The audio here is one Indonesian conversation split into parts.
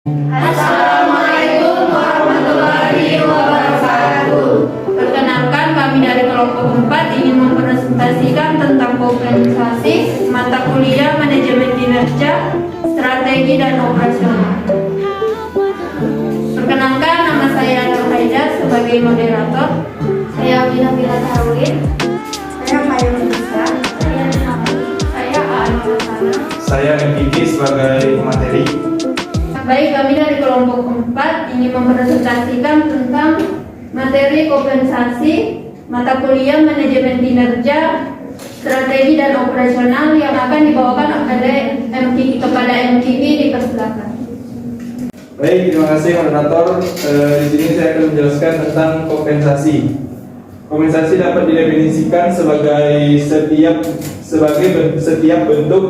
Assalamualaikum warahmatullahi wabarakatuh. Perkenalkan, kami dari kelompok 4 ingin mempresentasikan tentang kompensasi mata kuliah manajemen kinerja, strategi dan operasional. Perkenalkan, nama saya Nur Haida sebagai moderator. Saya Wina Bila Tarwin. Saya Maya Melisa. Saya Aanur Sana. Saya MPG sebagai materi. Baik, kami dari kelompok 4 ingin mempresentasikan tentang materi kompensasi mata kuliah manajemen kinerja, strategi dan operasional yang akan dibawakan oleh kepada MKV di persilakan. Baik, terima kasih moderator. Di sini saya akan menjelaskan tentang kompensasi. Kompensasi dapat didefinisikan sebagai setiap bentuk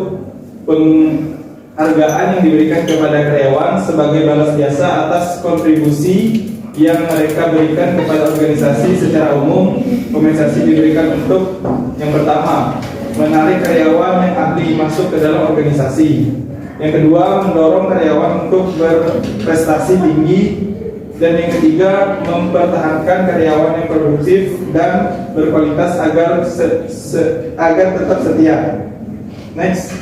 penghargaan yang diberikan kepada karyawan sebagai balas jasa atas kontribusi yang mereka berikan kepada organisasi secara umum. Kompensasi diberikan untuk yang pertama, menarik karyawan yang ahli masuk ke dalam organisasi. Yang kedua, mendorong karyawan untuk berprestasi tinggi. Dan yang ketiga, mempertahankan karyawan yang produktif dan berkualitas agar tetap setia. Next.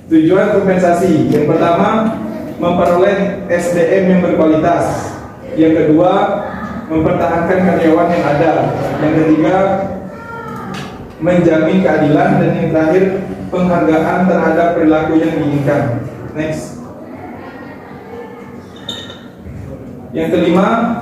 Tujuan kompensasi. Yang pertama, memperoleh SDM yang berkualitas. Yang kedua, mempertahankan karyawan yang ada. Yang ketiga, menjamin keadilan. Dan yang terakhir, penghargaan terhadap perilaku yang diinginkan. Next. Yang kelima,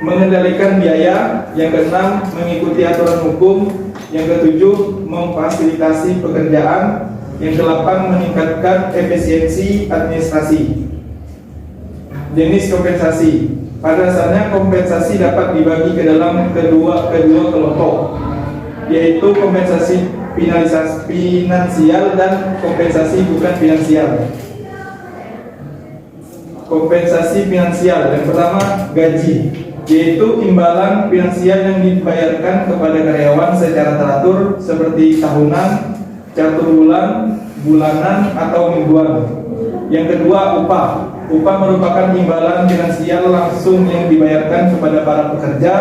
mengendalikan biaya. Yang keenam, mengikuti aturan hukum. Yang ketujuh, memfasilitasi pekerjaan. Yang kedelapan, meningkatkan efisiensi administrasi. Jenis kompensasi. Pada dasarnya kompensasi dapat dibagi ke dalam kedua kelompok, yaitu kompensasi finansial dan kompensasi bukan finansial. Kompensasi finansial, yang pertama gaji, yaitu imbalan finansial yang dibayarkan kepada karyawan secara teratur seperti tahunan, catur bulan, bulanan, atau mingguan. Yang kedua, upah. Upah merupakan imbalan finansial langsung yang dibayarkan kepada para pekerja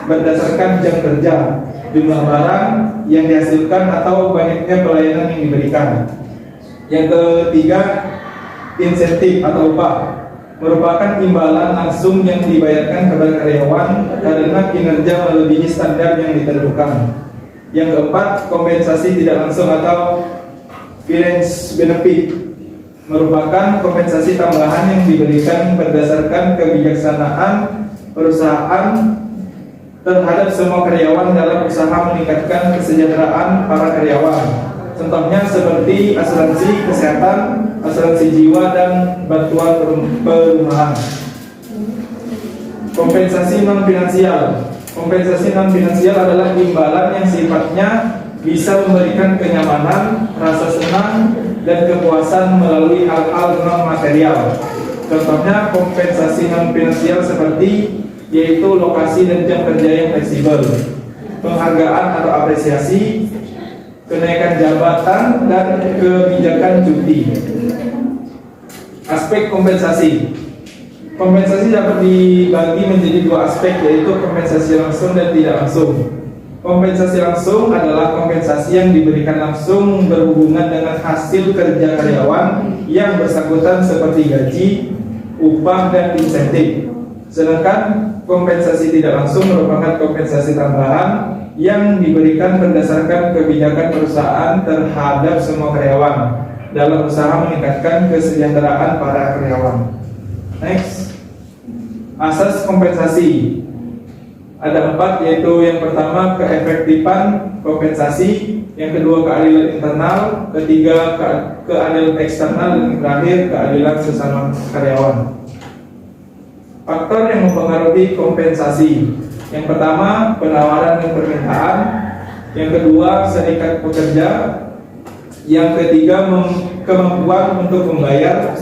berdasarkan jam kerja, jumlah barang yang dihasilkan, atau banyaknya pelayanan yang diberikan. Yang ketiga, insentif atau upah merupakan imbalan langsung yang dibayarkan kepada karyawan karena kinerja melebihi standar yang ditentukan. Yang keempat, kompensasi tidak langsung atau fringe benefit merupakan kompensasi tambahan yang diberikan berdasarkan kebijaksanaan perusahaan terhadap semua karyawan dalam usaha meningkatkan kesejahteraan para karyawan. Contohnya seperti asuransi kesehatan, asuransi jiwa, dan bantuan perumahan. Kompensasi non finansial. Kompensasi non finansial adalah imbalan yang sifatnya bisa memberikan kenyamanan, rasa senang, dan kepuasan melalui hal-hal non material. Contohnya kompensasi non finansial seperti yaitu lokasi dan jam kerja yang fleksibel, penghargaan atau apresiasi, kenaikan jabatan, dan kebijakan cuti. Aspek kompensasi. Kompensasi dapat dibagi menjadi dua aspek, yaitu kompensasi langsung dan tidak langsung. Kompensasi langsung adalah kompensasi yang diberikan langsung berhubungan dengan hasil kerja karyawan yang bersangkutan seperti gaji, upah, dan insentif. Sedangkan kompensasi tidak langsung merupakan kompensasi tambahan yang diberikan berdasarkan kebijakan perusahaan terhadap semua karyawan dalam usaha meningkatkan kesejahteraan para karyawan. Next. Asas kompensasi. Ada 4, yaitu yang pertama keefektifan kompensasi, yang kedua keadilan internal, ketiga keadilan eksternal, dan yang terakhir keadilan sesama karyawan. Faktor yang mempengaruhi kompensasi. Yang pertama, penawaran dan permintaan. Yang kedua, serikat pekerja. Yang ketiga, kemampuan untuk membayar.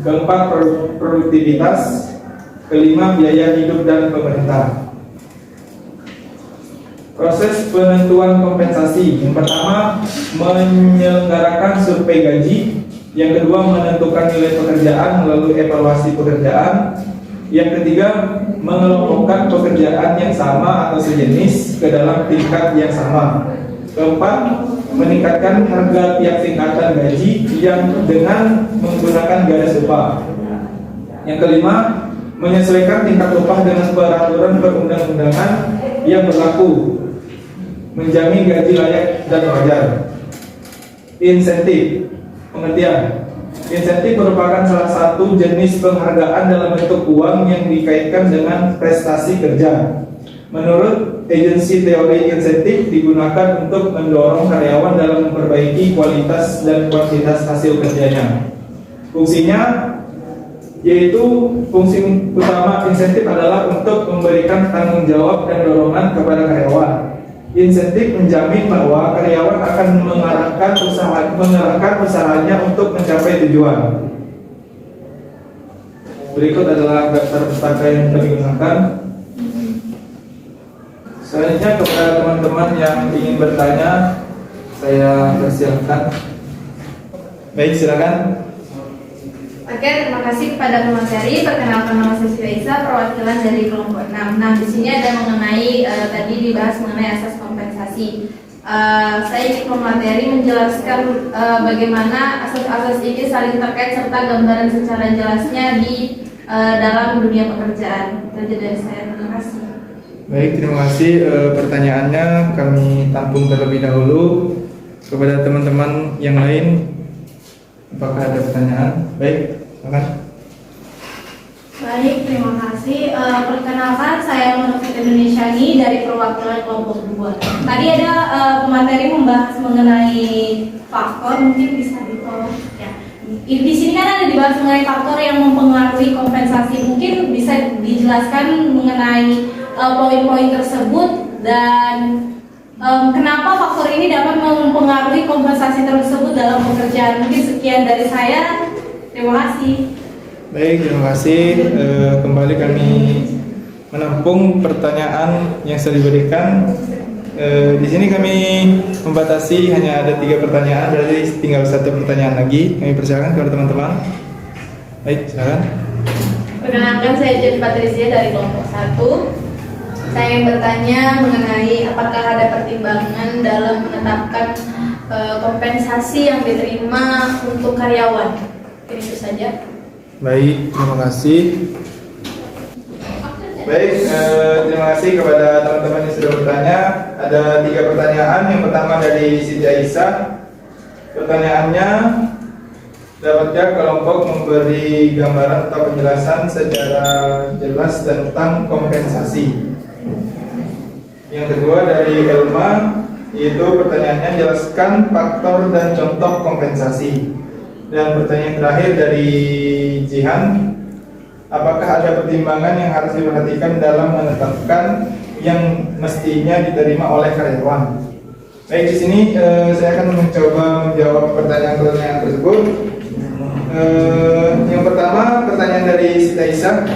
Keempat, produktivitas. Kelima, biaya hidup dan pemerintah. Proses penentuan kompensasi. Yang pertama, menyelenggarakan survei gaji. Yang kedua, menentukan nilai pekerjaan melalui evaluasi pekerjaan. Yang ketiga, mengelompokkan pekerjaan yang sama atau sejenis ke dalam tingkat yang sama. Keempat, meningkatkan harga tiap tingkatan gaji yang dengan menggunakan garis upah. Yang kelima, menyesuaikan tingkat upah dengan peraturan perundang-undangan yang berlaku, menjamin gaji layak dan wajar. Insentif. Pengertian. Insentif merupakan salah satu jenis penghargaan dalam bentuk uang yang dikaitkan dengan prestasi kerja. Menurut agensi teori insentif digunakan untuk mendorong karyawan dalam memperbaiki kualitas dan kuantitas hasil kerjanya. Fungsinya yaitu fungsi utama insentif adalah untuk memberikan tanggung jawab dan dorongan kepada karyawan. Insentif menjamin bahwa karyawan akan mengarahkan usahanya untuk mencapai tujuan. Berikut adalah daftar pustaka yang kami gunakan. Selanjutnya kepada teman-teman yang ingin bertanya, saya persilahkan. Baik, silakan. Oke, terima kasih kepada pemateri. Perkenalkan, nama saya Syaisa, perwakilan dari kelompok 6. Nah, di sini ada mengenai tadi dibahas mengenai asas kompensasi. Saya ingin pemateri menjelaskan bagaimana asas-asas ini saling terkait serta gambaran secara jelasnya di dalam dunia pekerjaan. Itu aja dari saya. Terima kasih. Baik, terima kasih. Pertanyaannya kami tampung terlebih dahulu. Kepada teman-teman yang lain, apakah ada pertanyaan? Baik, silakan. Baik, terima kasih. Perkenalkan, saya Munafik Indonesiani dari perwakilan kelompok 2. Tadi ada pemateri membahas mengenai faktor, mungkin bisa ditolong ya. Di sini kan ada dibahas mengenai faktor yang mempengaruhi kompensasi. Mungkin bisa dijelaskan mengenai poin-poin tersebut dan kenapa faktor ini dapat mempengaruhi kompensasi tersebut dalam pekerjaan. Mungkin sekian dari saya. Terima kasih. Baik, terima kasih. Kembali kami menampung pertanyaan yang sudah diberikan. Di sini kami membatasi hanya ada 3 pertanyaan, berarti tinggal 1 pertanyaan lagi. Kami persilakan kepada teman-teman. Baik, silakan. Perkenalkan, saya Jen Patricia dari kelompok 1. Saya ingin bertanya mengenai apakah ada pertimbangan dalam menetapkan kompensasi yang diterima untuk karyawan. Itu saja. Baik, terima kasih. Baik, terima kasih kepada teman-teman yang sudah bertanya. Ada 3 pertanyaan. Yang pertama dari Siti Aisyah. Pertanyaannya, dapatkah kelompok memberi gambaran atau penjelasan secara jelas tentang kompensasi? Yang kedua dari Elma, yaitu pertanyaannya, jelaskan faktor dan contoh kompensasi. Dan pertanyaan terakhir dari Jihan, apakah ada pertimbangan yang harus diperhatikan dalam menetapkan yang mestinya diterima oleh karyawan? Baik, di sini saya akan mencoba menjawab pertanyaan-pertanyaan tersebut. Yang pertama, pertanyaan dari Siti Aisyah.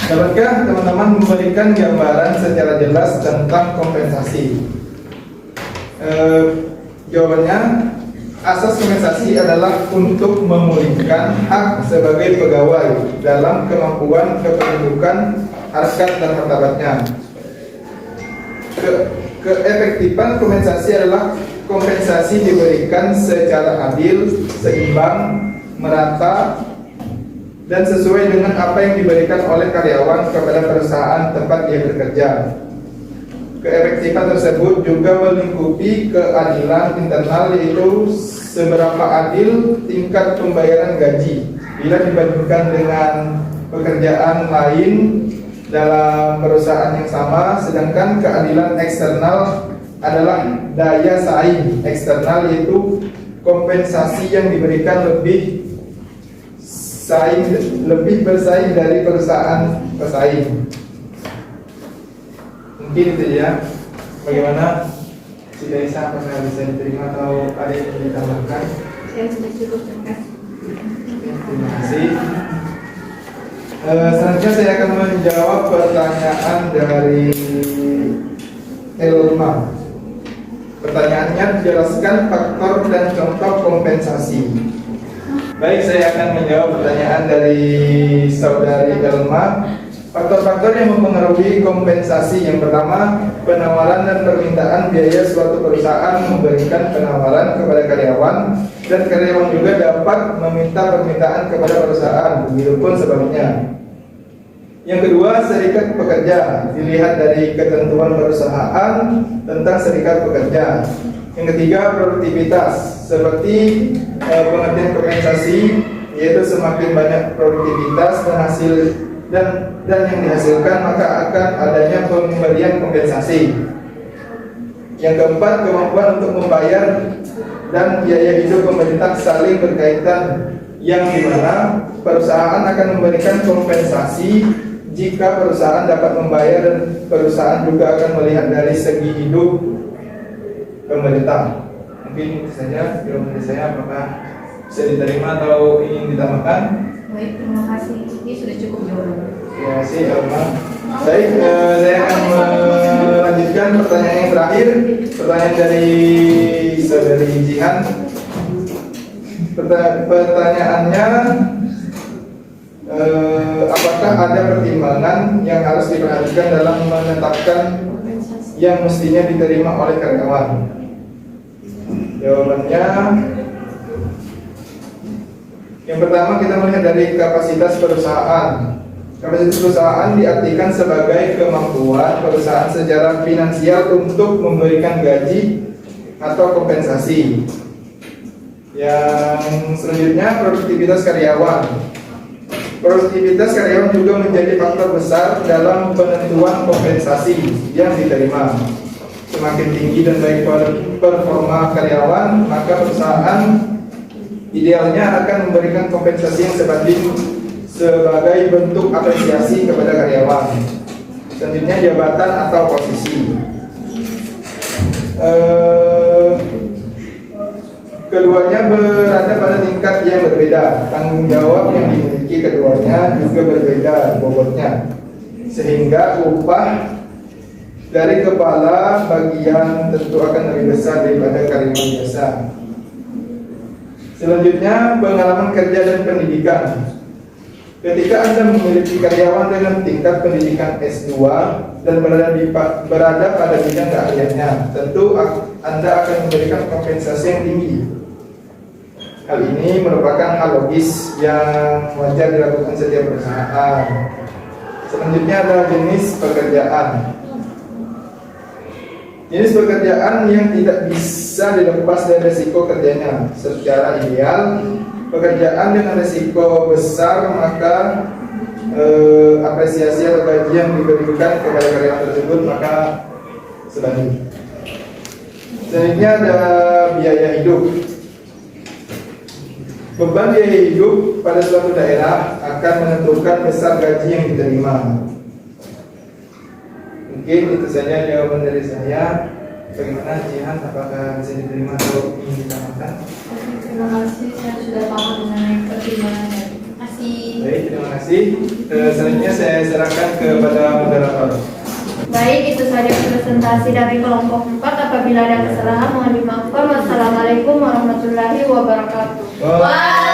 Dapatkah teman-teman memberikan gambaran secara jelas tentang kompensasi? Jawabannya, asas kompensasi adalah untuk memulihkan hak sebagai pegawai dalam kemampuan kependudukan, harkat dan martabatnya. Keefektifan kompensasi adalah kompensasi diberikan secara adil, seimbang, merata, dan sesuai dengan apa yang diberikan oleh karyawan kepada perusahaan tempat dia bekerja. Keefektifan tersebut juga melingkupi keadilan internal, yaitu seberapa adil tingkat pembayaran gaji bila dibandingkan dengan pekerjaan lain dalam perusahaan yang sama. Sedangkan keadilan eksternal adalah daya saing eksternal, yaitu kompensasi yang diberikan lebih bersaing dari perusahaan pesaing. Mungkin itu ya. Bagaimana? Tidak bisa, apakah bisa diterima atau ada yang ditambahkan? Saya sudah cukup, terima kasih. Terima kasih. Selanjutnya saya akan menjawab pertanyaan dari Elma. Pertanyaannya, jelaskan faktor dan contoh kompensasi. Baik, saya akan menjawab pertanyaan dari saudari Elma. Faktor-faktor yang mempengaruhi kompensasi. Yang pertama, penawaran dan permintaan biaya suatu perusahaan memberikan penawaran kepada karyawan, dan karyawan juga dapat meminta permintaan kepada perusahaan, begitupun sebaliknya. Yang kedua, serikat pekerja. Dilihat dari ketentuan perusahaan tentang serikat pekerja. Yang ketiga, produktivitas. Seperti pengertian kompensasi, yaitu semakin banyak produktivitas dan hasil dan yang dihasilkan, maka akan adanya pemberian kompensasi. Yang keempat, kemampuan untuk membayar dan biaya hidup pemerintah saling berkaitan, yang dimana perusahaan akan memberikan kompensasi jika perusahaan dapat membayar, dan perusahaan juga akan melihat dari segi hidup pemerintah. Mungkin itu saja jawaban dari saya. Apakah bisa diterima atau ingin ditambahkan? Baik, terima kasih. Ini sudah cukup jawaban. Terima kasih, Elma. Baik, saya akan melanjutkan pertanyaan yang terakhir. Pertanyaan dari saudari Jihan. Pertanyaannya, apakah ada pertimbangan yang harus diperhatikan dalam menetapkan yang mestinya diterima oleh karyawan? Jawabannya, yang pertama kita melihat dari kapasitas perusahaan. Kapasitas perusahaan diartikan sebagai kemampuan perusahaan secara finansial untuk memberikan gaji atau kompensasi. Yang selanjutnya, produktivitas karyawan. Produktivitas karyawan juga menjadi faktor besar dalam penentuan kompensasi yang diterima. Semakin tinggi dan baik performa karyawan, maka perusahaan idealnya akan memberikan kompensasi yang sebanding sebagai bentuk apresiasi kepada karyawan. Selanjutnya, jabatan atau posisi. Keduanya berada pada tingkat yang berbeda. Tanggung jawab yang dimiliki keduanya juga berbeda bobotnya, sehingga upah dari kepala bagian tentu akan lebih besar daripada karyawan biasa. Selanjutnya, pengalaman kerja dan pendidikan. Ketika Anda memiliki karyawan dengan tingkat pendidikan S2 dan berada pada bidang keahliannya, tentu Anda akan memberikan kompensasi yang tinggi. Hal ini merupakan hal logis yang wajar dilakukan setiap perusahaan. Selanjutnya adalah jenis pekerjaan. Jenis pekerjaan yang tidak bisa dilepas dari risiko kerjanya. Secara ideal, pekerjaan dengan risiko besar, maka apresiasi atau gaji yang diberikan kepada karyawan tersebut maka sebanding. Selanjutnya ada biaya hidup. Beban biaya hidup pada suatu daerah akan menentukan besar gaji yang diterima. Mungkin itu saja jawaban dari saya. Bagaimana Jihan, apakah bisa diterima atau ingin ditambahkan? Terima kasih, saya sudah paham mengenai pertimbangannya. Terima kasih. Baik, terima kasih. Selanjutnya saya serahkan kepada moderator. Baik, itu saja presentasi dari kelompok 4. Apabila ada kesalahan mohon dimaafkan. Wassalamualaikum warahmatullahi wabarakatuh. Waalaikumsalam.